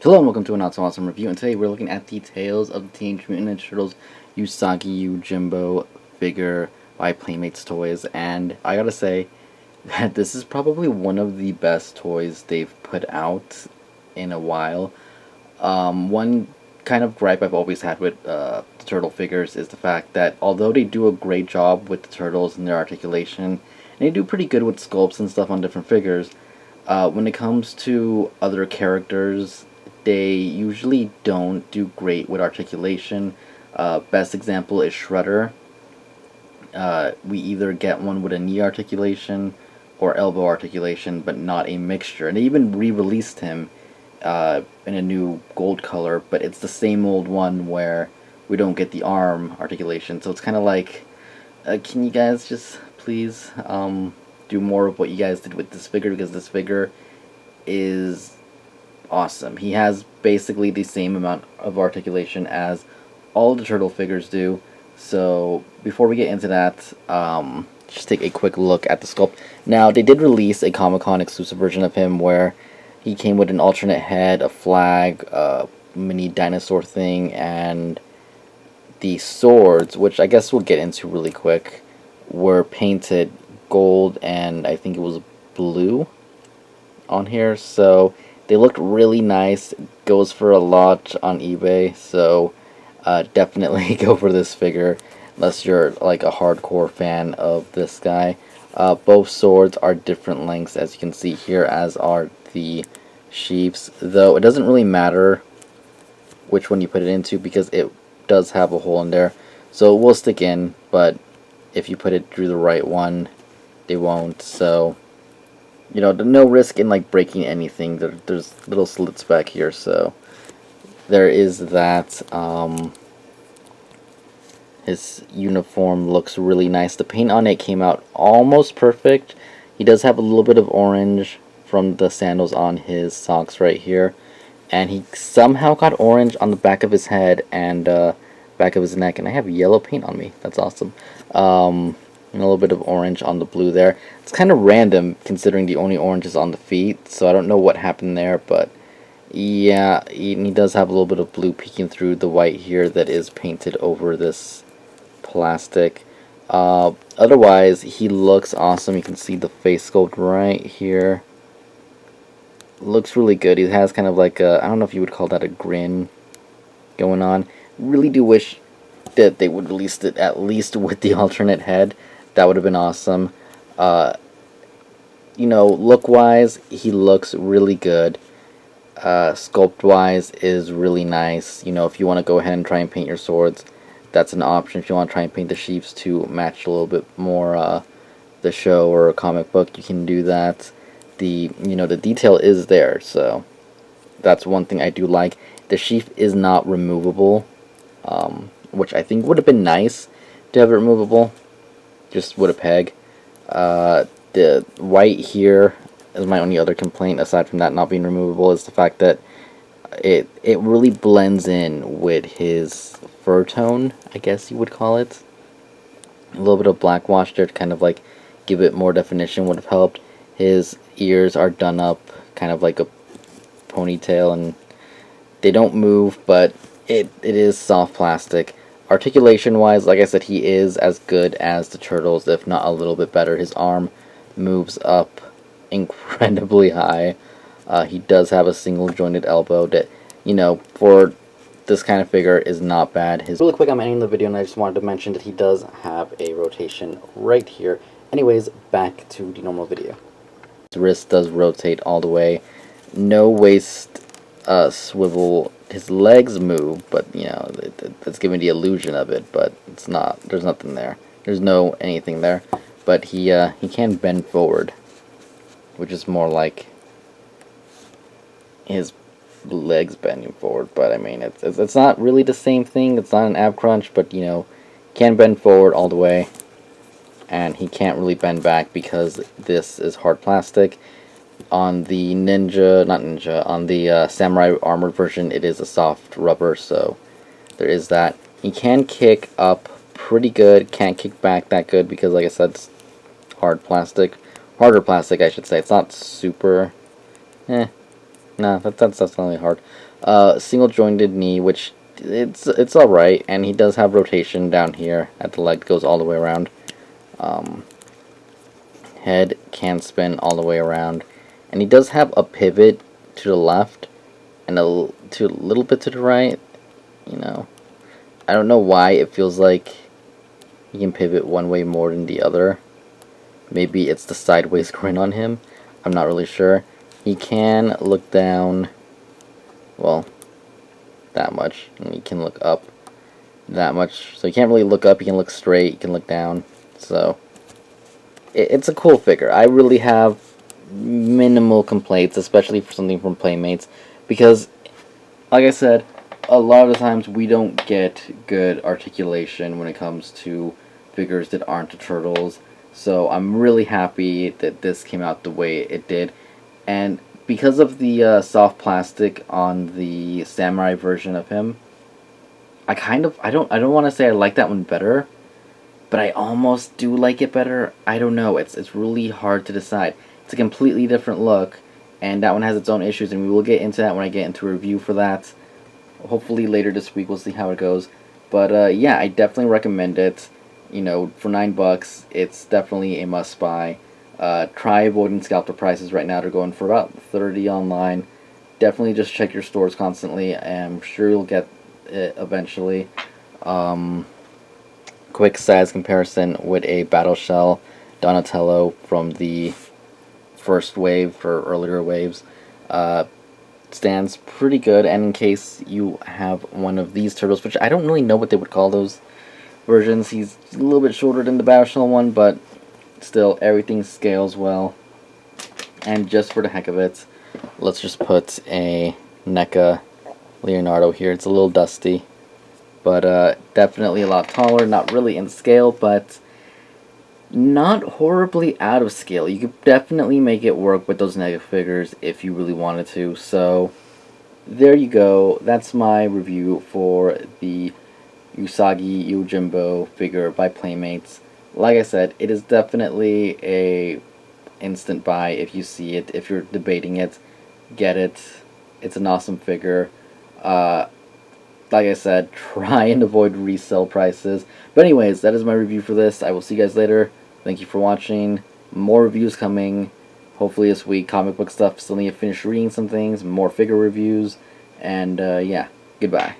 Hello and welcome to a not so awesome review, and today we're looking at the Tales of the Teenage Mutant Ninja Turtles Usagi Yojimbo figure by Playmate's Toys, and I gotta say that this is probably one of the best toys they've put out in a while. One kind of gripe I've always had with the turtle figures is the fact that although they do a great job with the turtles and their articulation, and they do pretty good with sculpts and stuff on different figures, when it comes to other characters, they usually don't do great with articulation. Best example is Shredder. We either get one with a knee articulation or elbow articulation, but not a mixture. And they even re-released him in a new gold color, but it's the same old one where we don't get the arm articulation. So it's kind of like, can you guys just please do more of what you guys did with this figure, because this figure is awesome. He has basically the same amount of articulation as all the turtle figures do. So before we get into that, just take a quick look at the sculpt. Now, they did release a Comic-Con exclusive version of him where he came with an alternate head, a flag, a mini dinosaur thing, and the swords, which I guess we'll get into really quick, were painted gold and I think it was blue on here. So they looked really nice. Goes for a lot on eBay, so definitely go for this figure unless you're like a hardcore fan of this guy. Both swords are different lengths, as you can see here, as are the sheaths, though it doesn't really matter which one you put it into because it does have a hole in there, so it will stick in, but if you put it through the right one, they won't. So you know, no risk in like breaking anything. There's little slits back here, so there is that. His uniform looks really nice. The paint on it came out almost perfect. He does have a little bit of orange from the sandals on his socks right here, and he somehow got orange on the back of his head and back of his neck, and I have yellow paint on me. That's awesome. And a little bit of orange on the blue there. It's kind of random considering the only orange is on the feet, so I don't know what happened there, but yeah, he does have a little bit of blue peeking through the white here that is painted over this plastic. Otherwise, he looks awesome. You can see the face sculpt right here. Looks really good. He has kind of like a, I don't know if you would call that a grin going on. Really do wish that they would release it at least with the alternate head. That would have been awesome. You know, look-wise, he looks really good. Sculpt-wise is really nice. You know, if you want to go ahead and try and paint your swords, that's an option. If you want to try and paint the sheaths to match a little bit more the show or a comic book, you can do that. The detail is there, so that's one thing I do like. The sheath is not removable, which I think would have been nice to have it removable, just with a peg. The white here is my only other complaint, aside from that not being removable, is the fact that it really blends in with his fur tone, I guess you would call it. A little bit of black wash there to kind of like give it more definition would have helped. His ears are done up kind of like a ponytail, and they don't move, but it is soft plastic. Articulation wise, like I said, he is as good as the turtles, if not a little bit better. His arm moves up incredibly high. He does have a single jointed elbow that, you know, for this kind of figure is not bad. Really quick, I'm ending the video, and I just wanted to mention that he does have a rotation right here. Anyways, back to the normal video. His wrist does rotate all the way. No waist swivel. His legs move, but you know, that's giving the illusion of it, but it's not. There's nothing there. There's no anything there. But he can bend forward, which is more like his legs bending forward. But I mean, it's not really the same thing. It's not an ab crunch, but you know, can bend forward all the way, and he can't really bend back because this is hard plastic. On the on the samurai armored version, it is a soft rubber, so there is that. He can kick up pretty good, can't kick back that good because, like I said, it's harder plastic, I should say. It's not super, no, that's definitely hard. Single jointed knee, which it's alright, and he does have rotation down here at the leg, goes all the way around. Head can spin all the way around, and he does have a pivot to the left and a little bit to the right. You know, I don't know why it feels like he can pivot one way more than the other. Maybe it's the sideways grin on him. I'm not really sure. He can look down, well, that much, and he can look up that much. So he can't really look up. He can look straight. He can look down. So it's a cool figure. I really have minimal complaints, especially for something from Playmates, because, like I said, a lot of the times we don't get good articulation when it comes to figures that aren't the turtles. So I'm really happy that this came out the way it did, and because of the soft plastic on the samurai version of him, I don't want to say I like that one better, but I almost do like it better. I don't know. It's really hard to decide. It's a completely different look, and that one has its own issues, and we will get into that when I get into a review for that. Hopefully later this week. We'll see how it goes. But yeah, I definitely recommend it. You know, for $9, it's definitely a must buy. Try avoiding scalper prices right now. They're going for about $30 online. Definitely just check your stores constantly. I'm sure you'll get it eventually. Quick size comparison with a Battle Shell Donatello from the first wave or earlier waves. Stands pretty good, and in case you have one of these turtles, which I don't really know what they would call those versions, he's a little bit shorter than the Battle Shell one, but still, everything scales well. And just for the heck of it, let's just put a NECA Leonardo here. It's a little dusty, but definitely a lot taller, not really in scale, but not horribly out of scale. You could definitely make it work with those NECA figures if you really wanted to. So there you go. That's my review for the Usagi Yojimbo figure by Playmates. Like I said, it is definitely a instant buy if you see it. If you're debating it, get it. It's an awesome figure. Like I said, try and avoid resale prices. But anyways, that is my review for this. I will see you guys later. Thank you for watching. More reviews coming. Hopefully this week, comic book stuff. Still need to finish reading some things. More figure reviews. And yeah, goodbye.